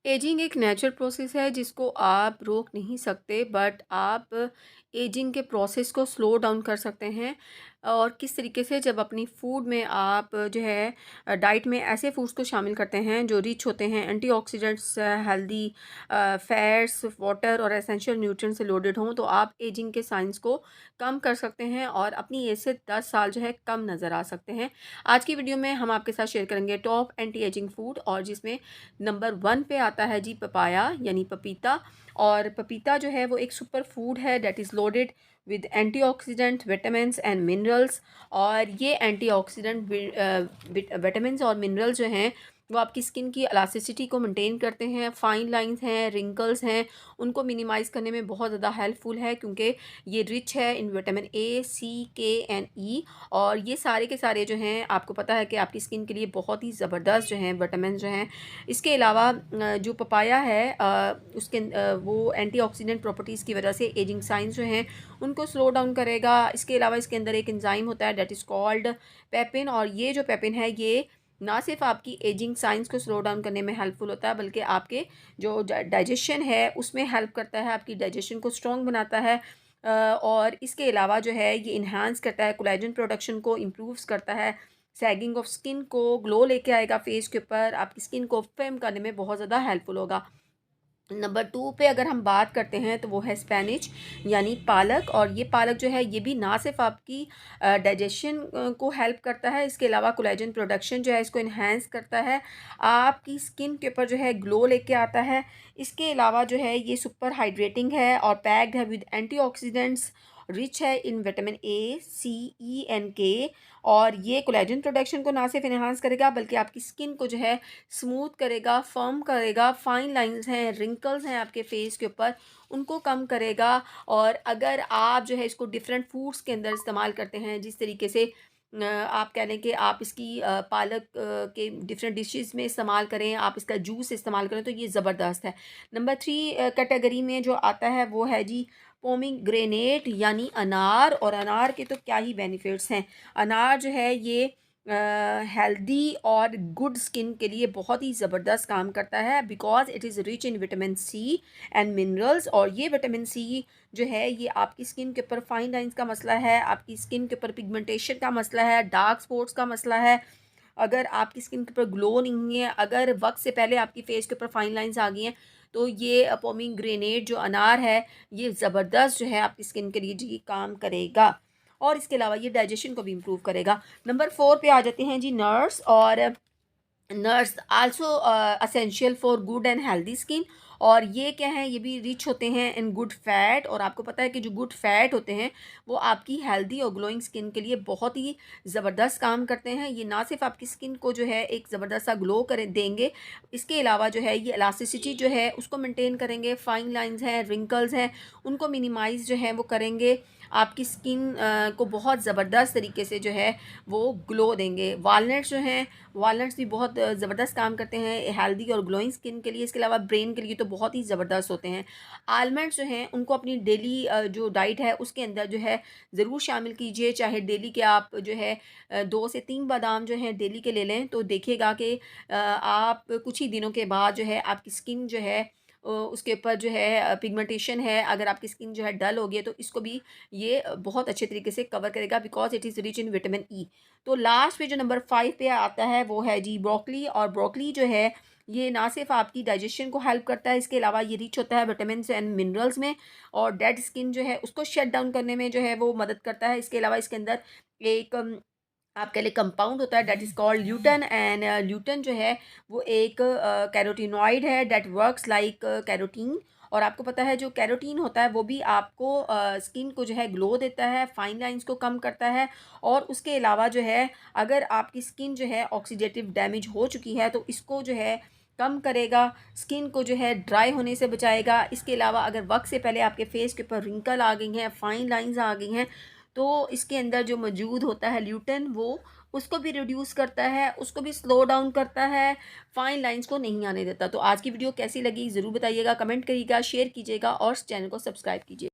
Ageing एक natural process है जिसको आप रोक नहीं सकते, बट आप एजिंग के प्रोसेस को स्लो डाउन कर सकते हैं। और किस तरीके से, जब अपनी फूड में आप जो है डाइट में ऐसे फूड्स को शामिल करते हैं जो रिच होते हैं एंटीऑक्सीडेंट्स, हेल्दी फैट्स, वाटर और एसेंशियल न्यूट्रिएंट्स से लोडेड हों, तो आप एजिंग के साइंस को कम कर सकते हैं और अपनी एज से 10 साल जो है कम नज़र आ सकते हैं। आज की वीडियो में हम आपके साथ शेयर करेंगे टॉप एंटी एजिंग फूड, और जिसमें नंबर 1 पे आता है जी पपाया यानी पपीता। और पपीता जो है वो एक सुपर फूड है that is loaded with antioxidant, vitamins and minerals. और ये एंटीऑक्सीडेंट, विटामिन्स और मिनरल्स जो हैं वो आपकी स्किन की इलास्टिसिटी को मेंटेन करते हैं। फाइन लाइंस हैं, रिंकल्स हैं, उनको मिनिमाइज़ करने में बहुत ज़्यादा हेल्पफुल है, क्योंकि ये रिच है इन विटामिन ए, सी, के एंड ई। और ये सारे के सारे जो हैं आपको पता है कि आपकी स्किन के लिए बहुत ही ज़बरदस्त जो हैं विटामिन जो हैं। इसके अलावा जो पपाया है उसके वो एंटीऑक्सीडेंट प्रॉपर्टीज़ की वजह से एजिंग साइंस जो हैं उनको स्लो डाउन करेगा। इसके अलावा इसके अंदर एक एंजाइम होता है दैट इज़ कॉल्ड पेपिन, और ये जो पेपिन है ये ना सिर्फ आपकी एजिंग साइंस को स्लो डाउन करने में हेल्पफुल होता है, बल्कि आपके जो डाइजेशन है उसमें हेल्प करता है, आपकी डाइजेशन को स्ट्रॉन्ग बनाता है। और इसके अलावा जो है ये इन्हांस करता है, कोलेजन प्रोडक्शन को इम्प्रूव्स करता है, सैगिंग ऑफ स्किन को ग्लो लेके आएगा फेस के ऊपर, आपकी स्किन को फेम करने में बहुत ज़्यादा हेल्पफुल होगा। नंबर 2 पे अगर हम बात करते हैं तो वो है स्पेनिच यानी पालक। और ये पालक जो है ये भी ना सिर्फ आपकी डाइजेशन को हेल्प करता है, इसके अलावा कोलेजन प्रोडक्शन जो है इसको इन्हेंस करता है, आपकी स्किन के ऊपर जो है ग्लो लेके आता है। इसके अलावा जो है ये सुपर हाइड्रेटिंग है और पैक्ड है विद एंटीऑक्सीडेंट्स, रिच है in vitamin A, C, E and के। और ये कोलेजन प्रोडक्शन को ना सिर्फ इन्हांस करेगा बल्कि आपकी स्किन को जो है स्मूथ करेगा, फर्म करेगा, फाइन लाइंस हैं, रिंकल्स हैं आपके फेस के ऊपर, उनको कम करेगा। और अगर आप जो है इसको डिफरेंट फूड्स के अंदर इस्तेमाल करते हैं, जिस तरीके से आप कह लें कि आप इसकी पालक के डिफरेंट डिशेस में इस्तेमाल करें, आप इसका जूस इस्तेमाल करें, तो ये ज़बरदस्त है। नंबर 3 कैटेगरी में जो आता है वो है जी पोमीग्रेनेट यानी अनार। और अनार के तो क्या ही बेनिफिट्स हैं। अनार जो है ये हेल्दी और गुड स्किन के लिए बहुत ही ज़बरदस्त काम करता है, because it is rich in vitamin C and minerals. और ये विटामिन सी जो है ये आपकी स्किन के ऊपर फाइन लाइंस का मसला है, आपकी स्किन के ऊपर पिगमेंटेशन का मसला है, डार्क स्पॉट्स का मसला है, अगर आपकी स्किन के ऊपर ग्लो नहीं है, अगर वक्त से पहले आपकी फेस के ऊपर फाइन लाइंस आ गई हैं, तो ये पोमीग्रेनेट जो अनार है ये ज़बरदस्त जो है आपकी स्किन के लिए जी काम करेगा। और इसके अलावा ये डाइजेशन को भी इम्प्रूव करेगा। नंबर 4 पे आ जाते हैं जी नट्स। और nuts also essential for good and healthy skin. और ये क्या है, ये भी रिच होते हैं इन गुड फैट। और आपको पता है कि जो गुड फैट होते हैं वो आपकी हेल्दी और ग्लोइंग स्किन के लिए बहुत ही ज़बरदस्त काम करते हैं। ये ना सिर्फ आपकी स्किन को जो है एक ज़बरदस्त सा ग्लो कर देंगे, इसके अलावा जो है ये इलास्टिसिटी जो है उसको मेंटेन करेंगे, फाइन लाइंस हैं, रिंकल्स हैं, उनको मिनिमाइज़ जो है वो करेंगे, आपकी स्किन को बहुत ज़बरदस्त तरीके से जो है वो ग्लो देंगे। वालनट्स जो हैं, वालनट्स भी बहुत ज़बरदस्त काम करते हैं हेल्दी और ग्लोइंग स्किन के लिए, इसके अलावा ब्रेन के लिए तो बहुत ही ज़बरदस्त होते हैं। आलमंड्स जो हैं उनको अपनी डेली जो डाइट है उसके अंदर जो है ज़रूर शामिल कीजिए, चाहे डेली के आप जो है 2 से 3 बादाम जो हैं डेली के ले लें, तो देखिएगा कि आप कुछ ही दिनों के बाद जो है आपकी स्किन जो है उसके ऊपर जो है पिगमेंटेशन है, अगर आपकी स्किन जो है डल हो गई है तो इसको भी ये बहुत अच्छे तरीके से कवर करेगा, because it is rich in vitamin E. तो लास्ट पे जो नंबर 5 पे आता है वो है जी ब्रोकली। और ब्रोकली जो है ये ना सिर्फ आपकी डाइजेशन को हेल्प करता है, इसके अलावा ये रिच होता है विटामिन एंड मिनरल्स में, और डेड स्किन जो है उसको शट डाउन करने में जो है वो मदद करता है। इसके अलावा इसके अंदर एक आपके लिए कंपाउंड होता है that is called Luton. And Luton जो है वो एक कैरोटीनॉइड है दैट वर्क्स लाइक कैरोटीन। और आपको पता है जो कैरोटीन होता है वो भी आपको स्किन को जो है ग्लो देता है, फाइन लाइंस को कम करता है। और उसके अलावा जो है अगर आपकी स्किन जो है ऑक्सीडेटिव डैमेज हो चुकी है तो इसको जो है कम करेगा, स्किन को जो है ड्राई होने से बचाएगा। इसके अलावा अगर वक्त से पहले आपके फेस के ऊपर रिंकल आ गई हैं, फाइन लाइंस आ गई हैं, तो इसके अंदर जो मौजूद होता है ल्यूटेन वो उसको भी रिड्यूस करता है, उसको भी स्लो डाउन करता है, फाइन लाइंस को नहीं आने देता। तो आज की वीडियो कैसी लगी ज़रूर बताइएगा, कमेंट करिएगा, शेयर कीजिएगा और चैनल को सब्सक्राइब कीजिए।